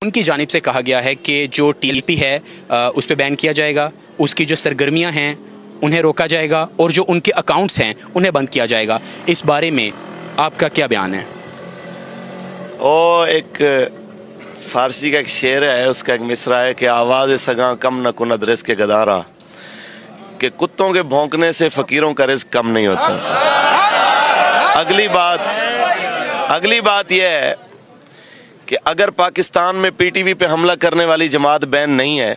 ان کی جانب سے کہا گیا ہے کہ جو TLP ہے اس پہ بین کیا جائے گا، اس کی جو سرگرمیاں ہیں انہیں روکا جائے گا، اور جو ان کے اکاؤنٹس ہیں انہیں بند کیا جائے گا۔ اس بارے میں آپ کا کیا بیان ہے؟ ایک فارسی کا ایک شعر ہے، اس کا ایک مصرع ہے کہ آواز سگاں کم نہ کند رزق کے گدارا، کہ کتوں کے بھونکنے سے فقیروں کا رزق کم نہیں ہوتا۔ اگلی بات یہ ہے کہ اگر پاکستان میں PTV پہ حملہ کرنے والی جماعت بین نہیں ہے،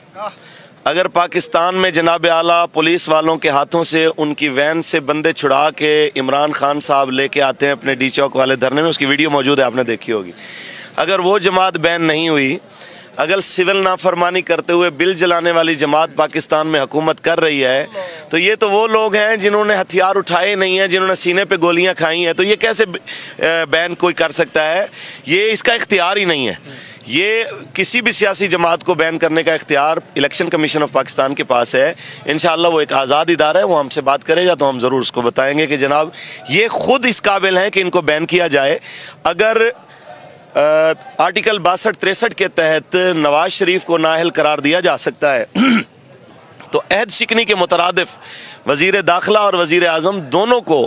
اگر پاکستان میں جناب اعلیٰ پولیس والوں کے ہاتھوں سے ان کی وین سے بندے چھڑا کے عمران خان صاحب لے کے آتے ہیں اپنے ڈی چوک والے دھرنے میں، اس کی ویڈیو موجود ہے، آپ نے دیکھی ہوگی، اگر وہ جماعت بین نہیں ہوئی، اگر سول نافرمانی کرتے ہوئے بل جلانے والی جماعت پاکستان میں حکومت کر رہی ہے، تو یہ تو وہ لوگ ہیں جنہوں نے ہتھیار اٹھائے نہیں ہیں، جنہوں نے سینے پہ گولیاں کھائی ہیں، تو یہ کیسے بین کوئی کر سکتا ہے؟ یہ اس کا اختیار ہی نہیں ہے۔ یہ کسی بھی سیاسی جماعت کو بین کرنے کا اختیار الیکشن کمیشن آف پاکستان کے پاس ہے۔ انشاءاللہ وہ ایک آزاد ادارہ ہے، وہ ہم سے بات کرے گا تو ہم ضرور اس کو بتائیں گے کہ جناب یہ خود اس قابل ہیں کہ ان کو بین کیا جائے۔ اگر آرٹیکل 62-63 کے تحت نواز شریف کو نااہل قرار دیا جا سکتا ہے تو عہد شکنی کے مترادف وزیر داخلہ اور وزیر اعظم دونوں کو،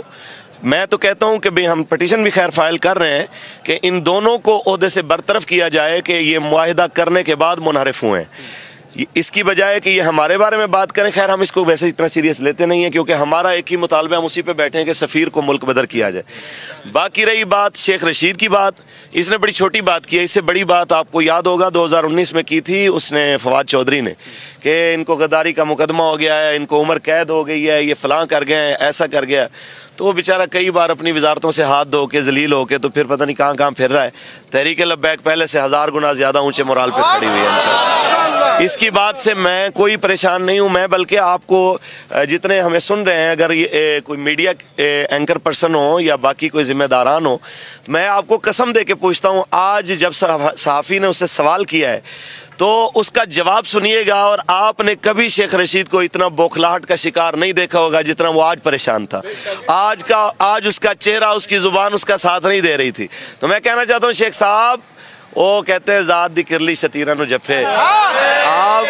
میں تو کہتا ہوں کہ ہم پٹیشن بھی خیر فائل کر رہے ہیں کہ ان دونوں کو عہدے سے برطرف کیا جائے کہ یہ معاہدہ کرنے کے بعد منحرف ہوئے ہیں، اس کی بجائے کہ یہ ہمارے بارے میں بات کریں۔ خیر ہم اس کو ویسے اتنا سیریس لیتے نہیں ہیں کیونکہ ہمارا ایک ہی مطالبہ، ہم اسی پہ بیٹھے ہیں کہ سفیر کو ملک بدر کیا جائے۔ باقی رہی بات شیخ رشید کی بات، اس نے بڑی چھوٹی بات کی ہے، اس سے بڑی بات آپ کو یاد ہوگا 2019 میں کی تھی اس نے فواد چودھری نے کہ ان کو غداری کا مقدمہ ہو گیا ہے، ان کو عمر قید ہو گئی ہے، یہ فلاں کر گئے ہیں، ایسا کر گیا۔ تو وہ بیچارہ کئی بار اپنی وزارتوں سے ہاتھ دھو کے ذلیل ہو کے تو پھر پتہ نہیں کہاں پھر رہا ہے۔ تحریک لبیک پہلے سے 1000 گنا زیادہ اونچے مورال پہ کھڑی ہوئی ہے انشاءاللہ۔ اس کی بات سے میں کوئی پریشان نہیں ہوں، میں بلکہ آپ کو جتنے ہمیں سن رہے ہیں، اگر یہ کوئی میڈیا اینکر پرسن ہو یا باقی کوئی ذمہ داران ہو، میں آپ کو قسم دے کے پوچھتا ہوں، آج جب صحافی نے اس سے سوال کیا ہے تو اس کا جواب سنیے گا، اور آپ نے کبھی شیخ رشید کو اتنا بوکھلاہٹ کا شکار نہیں دیکھا ہوگا جتنا وہ آج پریشان تھا۔ آج اس کا چہرہ، اس کی زبان اس کا ساتھ نہیں دے رہی تھی۔ تو میں کہنا چاہتا ہوں شیخ صاحب، وہ کہتے ہیں ذات دی کرلی شتیرہ نو جفے، آپ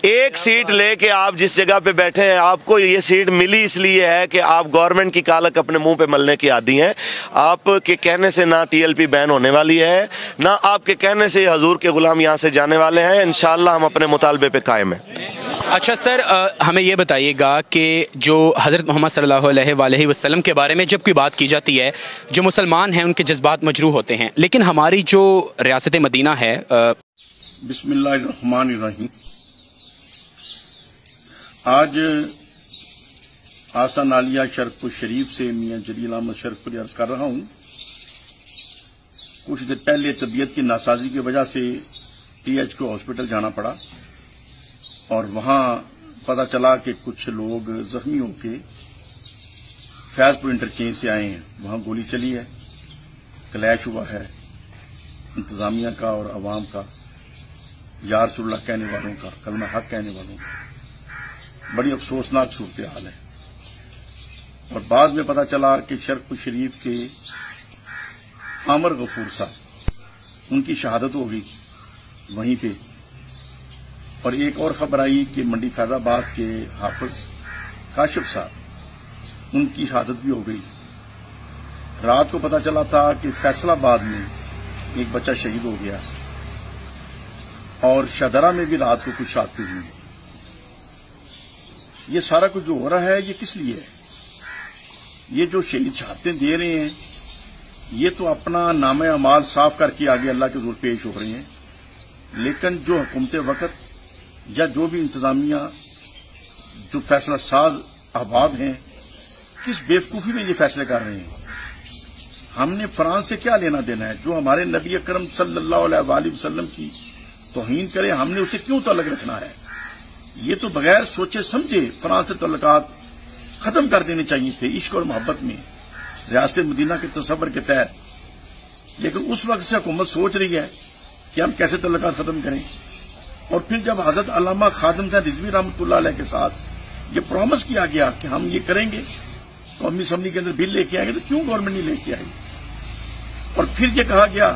ایک سیٹ لے کے آپ جس جگہ پہ بیٹھے ہیں، آپ کو یہ سیٹ ملی اس لیے ہے کہ آپ گورنمنٹ کی کالک اپنے منہ پہ ملنے کی عادی ہیں۔ آپ کے کہنے سے نہ TLP بین ہونے والی ہے، نہ آپ کے کہنے سے حضور کے غلام یہاں سے جانے والے ہیں۔ انشاءاللہ ہم اپنے مطالبے پہ قائم ہیں۔ اچھا سر، ہمیں یہ بتائیے گا کہ جو حضرت محمد صلی اللہ علیہ وآلہ وسلم کے بارے میں جب کوئی بات کی جاتی ہے، جو مسلمان ہیں ان کے جذبات مجروح ہوتے ہیں، لیکن ہماری جو ریاست مدینہ ہے، بسم اللہ الرحمن الرحیم، آج آستان عالیہ شرق پور شریف سے میاں جلیل احمد شرق پور عرض کر رہا ہوں۔ کچھ دیر پہلے طبیعت کی ناسازی کی وجہ سے TH کو ہاسپٹل جانا پڑا، اور وہاں پتہ چلا کہ کچھ لوگ زخمی ہو کے فیض پور انٹرچینج سے آئے ہیں، وہاں گولی چلی ہے، کلیش ہوا ہے، انتظامیہ کا اور عوام کا، یا رسول اللہ کہنے والوں کا، کلمہ حق کہنے والوں کا۔ بڑی افسوسناک صورتحال ہے، اور بعد میں پتہ چلا کہ شرق پور شریف کے عامر غفور صاحب، ان کی شہادت ہو گئی وہیں پہ، اور ایک اور خبر آئی کہ منڈی فیض آباد کے حافظ کاشف صاحب، ان کی شہادت بھی ہو گئی۔ رات کو پتہ چلا تھا کہ فیصل آباد میں ایک بچہ شہید ہو گیا، اور شہدرہ میں بھی رات کو کچھ شہادتیں ہوئی۔ یہ سارا کچھ جو ہو رہا ہے یہ کس لیے ہے؟ یہ جو شہید شہادتیں دے رہے ہیں یہ تو اپنا نام اعمال صاف کر کے آگے اللہ کے حضور پیش ہو رہے ہیں، لیکن جو حکومت وقت یا جو بھی انتظامیہ، جو فیصلہ ساز احباب ہیں، کس بیوقوفی میں یہ فیصلے کر رہے ہیں؟ ہم نے فرانس سے کیا لینا دینا ہے؟ جو ہمارے نبی اکرم صلی اللہ علیہ وآلہ وسلم کی توہین کرے، ہم نے اسے کیوں تعلق رکھنا ہے؟ یہ تو بغیر سوچے سمجھے فرانس سے تعلقات ختم کر دینے چاہیے تھے، عشق اور محبت میں، ریاست مدینہ کے تصور کے تحت۔ لیکن اس وقت سے حکومت سوچ رہی ہے کہ ہم کیسے تعلقات ختم کریں، اور پھر جب حضرت علامہ خادم صاحب رضوی رحمۃ اللہ علیہ کے ساتھ یہ پرومس کیا گیا کہ ہم یہ کریں گے، قومی اسمبلی کے اندر بل لے کے آئیں گے، تو کیوں گورنمنٹ نہیں لے کے آئی؟ اور پھر یہ کہا گیا